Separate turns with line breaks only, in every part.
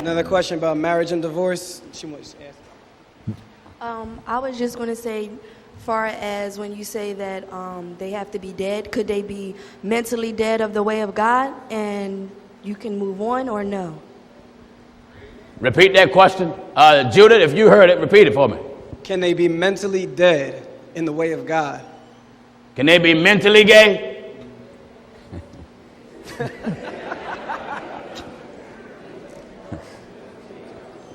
Another question about marriage and divorce. She wants to ask.
I was just going to say, far as when you say that they have to be dead, could they be mentally dead of the way of God and you can move on, or no?
Repeat that question. Judith, if you heard it, repeat it for me.
Can they be mentally dead in the way of God?
Can they be mentally gay?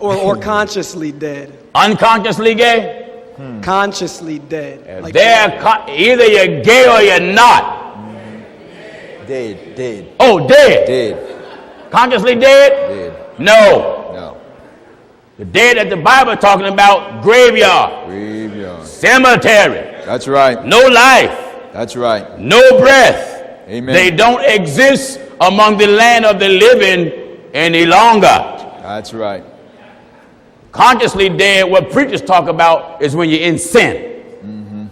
Or consciously dead?
Unconsciously gay?
Consciously dead. Like
Either you're gay or you're not.
Dead.
Oh, dead.
Dead.
Consciously dead?
Dead.
No.
No.
The dead that the Bible talking about, graveyard.
Graveyard.
Cemetery.
That's right.
No life.
That's right.
No breath.
Amen.
They don't exist among the land of the living any longer.
That's right.
Consciously dead, what preachers talk about is when you're in sin.
Mm-hmm.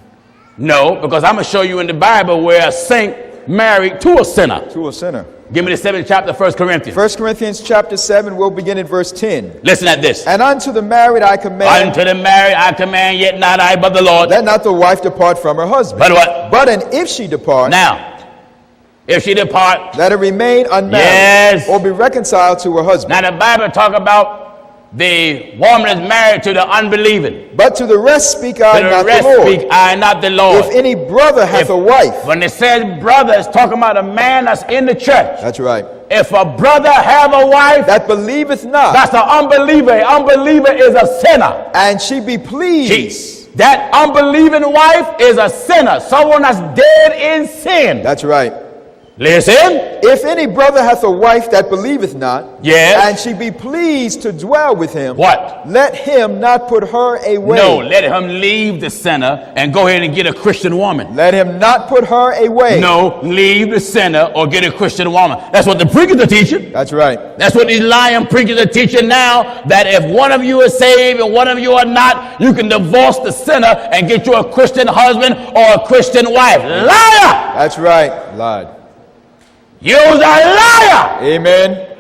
No, because I'm going to show you in the Bible where a saint married to a sinner.
To a sinner.
Give me the 7th chapter, 1 Corinthians.
1 Corinthians chapter 7, we'll begin at verse 10.
Listen at this.
And unto the married I command.
Unto the married I command, yet not I, but the Lord.
Let not the wife depart from her husband.
But what?
But and if she depart.
Now, if she depart.
Let her remain unmarried.
Yes.
Or be reconciled to her husband.
Now the Bible talk about the woman is married to the unbelieving.
But to the rest speak I, not the Lord.
To the rest speak I, not the Lord.
If any brother hath a wife.
When it says brother, it's talking about a man that's in the church.
That's right.
If a brother have a wife
that believeth not.
That's an unbeliever. An unbeliever is a sinner.
And she be pleased.
Jeez. That unbelieving wife is a sinner. Someone that's dead in sin.
That's right.
Listen.
If any brother hath a wife that believeth not,
yes,
and she be pleased to dwell with him,
what?
Let him not put her away.
No, let him leave the sinner and go ahead and get a Christian woman.
Let him not put her away.
No, leave the sinner or get a Christian woman. That's what the preachers are teaching.
That's right.
That's what these lying preachers are teaching now, that if one of you is saved and one of you are not, you can divorce the sinner and get you a Christian husband or a Christian wife. Liar!
That's right. Lied.
You're a liar.
Amen.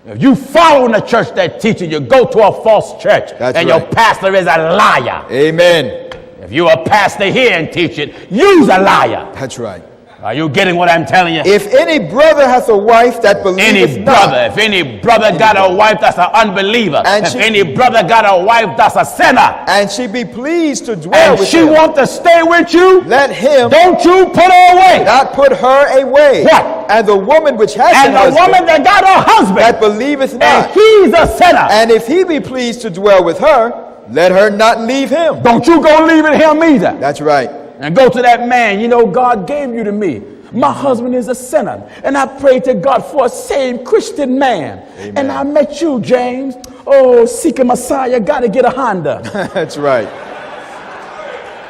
If you follow in the church that teaches, you go to a false church.
That's
and
right.
Your pastor is a liar.
Amen.
If you're a pastor here and teach it, you're a liar.
That's right.
Are you getting what I'm telling you?
If any brother hath a wife that believeth not.
If any brother got a wife that's an unbeliever.
And
if any brother got a wife that's a sinner.
And she be pleased to dwell with him.
And she want to stay with you.
Let him.
Don't you put her away.
Not put her away.
What?
And the woman which has
and
a husband.
And the woman that got her husband.
That believeth not.
And he's a sinner.
And if he be pleased to dwell with her, let her not leave him.
Don't you go leaving him either.
That's right.
And go to that man. You know, God gave you to me. My husband is a sinner, and I pray to God for a saved Christian man.
Amen.
And I met you, James. Oh, seek a Messiah, got to get a Honda.
That's right.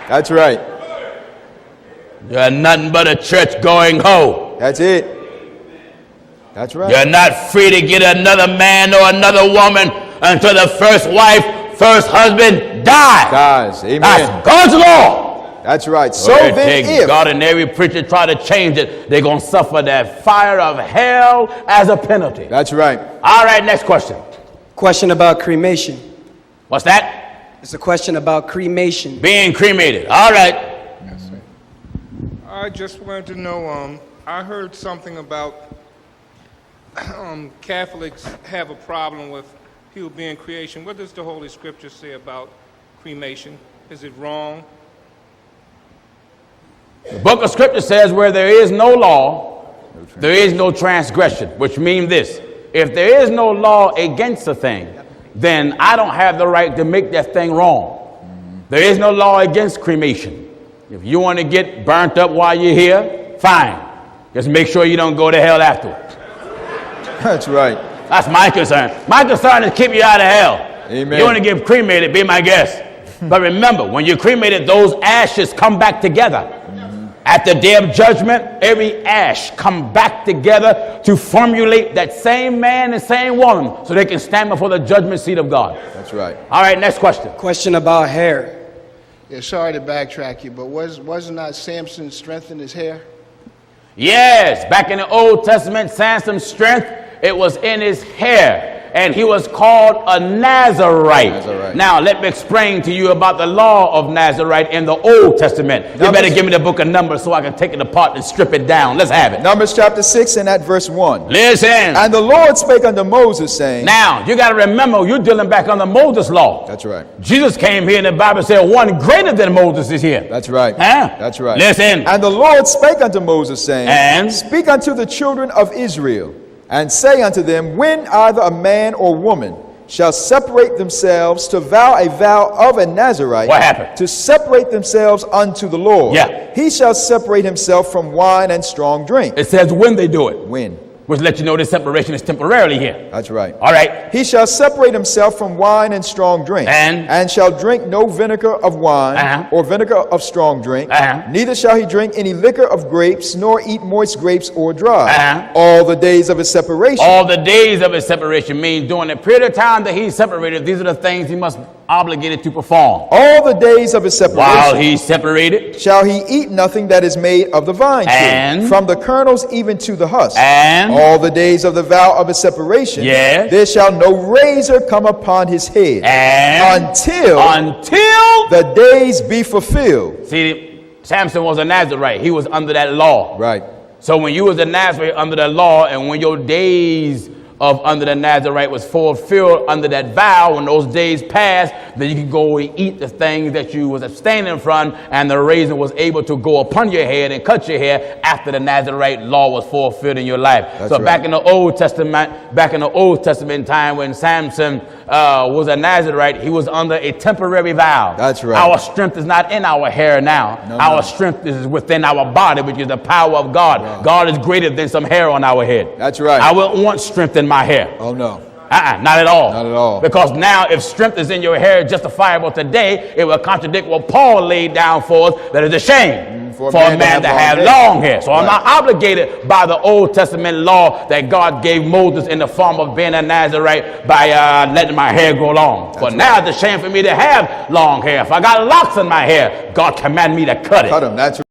That's right.
You're nothing but a church-going hoe.
That's it. That's right.
You're not free to get another man or another woman until the first wife, first husband dies.
Amen.
That's God's law.
That's right.
So then if God and every preacher try to change it, they're going to suffer that fire of hell as a penalty.
That's right.
All right, next question.
Question about cremation.
What's that?
It's a question about cremation.
Being cremated. All right.
Yes, sir. I just wanted to know, I heard something about Catholics have a problem with people being cremation. What does the Holy Scripture say about cremation? Is it wrong?
The book of Scripture says where there is no law, there is no transgression, which means this. If there is no law against a thing, then I don't have the right to make that thing wrong. There is no law against cremation. If you want to get burnt up while you're here, fine. Just make sure you don't go to hell afterwards.
That's right.
That's my concern. My concern is keep you out of hell.
Amen.
You want to get cremated, be my guest. But remember, when you're cremated, those ashes come back together. At the day of judgment, every ash come back together to formulate that same man and same woman so they can stand before the judgment seat of God.
That's right.
All right, next question.
Question about hair.
Yeah, sorry to backtrack you, but wasn't not Samson strengthened his hair?
Yes, back in the Old Testament, Samson's strength, it was in his hair. And he was called a Nazarite.
Nazarite.
Now, let me explain to you about the law of Nazarite in the Old Testament. You better give me the book of Numbers so I can take it apart and strip it down. Let's have it.
Numbers chapter 6 and at verse 1.
Listen.
And the Lord spake unto Moses, saying.
Now, you got to remember, you're dealing back on the Moses law.
That's right.
Jesus came here and the Bible said one greater than Moses is here.
That's right.
Huh?
That's right.
Listen.
And the Lord spake unto Moses, saying.
And?
Speak unto the children of Israel, and say unto them, when either a man or woman shall separate themselves to vow a vow of a Nazarite.
What happened?
To separate themselves unto the Lord.
Yeah.
He shall separate himself from wine and strong drink.
It says when they do it.
When?
Which let you know this separation is temporarily here.
That's right.
All right.
He shall separate himself from wine and strong drink, and shall drink no vinegar of wine or vinegar of strong drink. Neither shall he drink any liquor of grapes, nor eat moist grapes or dry. All the days of his separation.
All the days of his separation means during the period of time that he's separated, these are the things he must obligated to perform.
All the days of his separation.
While he's separated.
Shall he eat nothing that is made of the vine tree, from the kernels even to the husk.
And
all the days of the vow of his separation,
yes,
there shall no razor come upon his head, until the days be fulfilled.
See, Samson was a Nazarite. He was under that law.
Right.
So when you was a Nazarite under the law, and when your days of under the Nazarite was fulfilled under that vow, when those days passed, then you can go and eat the things that you was abstaining from, and the razor was able to go upon your head and cut your hair after the Nazarite law was fulfilled in your life.
That's
so
right.
back in the Old Testament time, when Samson was a Nazarite, he was under a temporary vow.
That's right.
Our strength is not in our hair now. Our strength is within our body, which is the power of God.
Wow.
God is greater than some hair on our head.
That's right.
I wouldn't want strength in my hair.
Oh no.
Not at all.
Not at all.
Because now if strength is in your hair justifiable today, it will contradict what Paul laid down for us, that it's a shame for a man to have long hair. So I'm not obligated by the Old Testament law that God gave Moses in the form of being a Nazarite by letting my hair grow long. But now it's a shame for me to have long hair. If I got locks in my hair, God command me to cut it.
Cut them. That's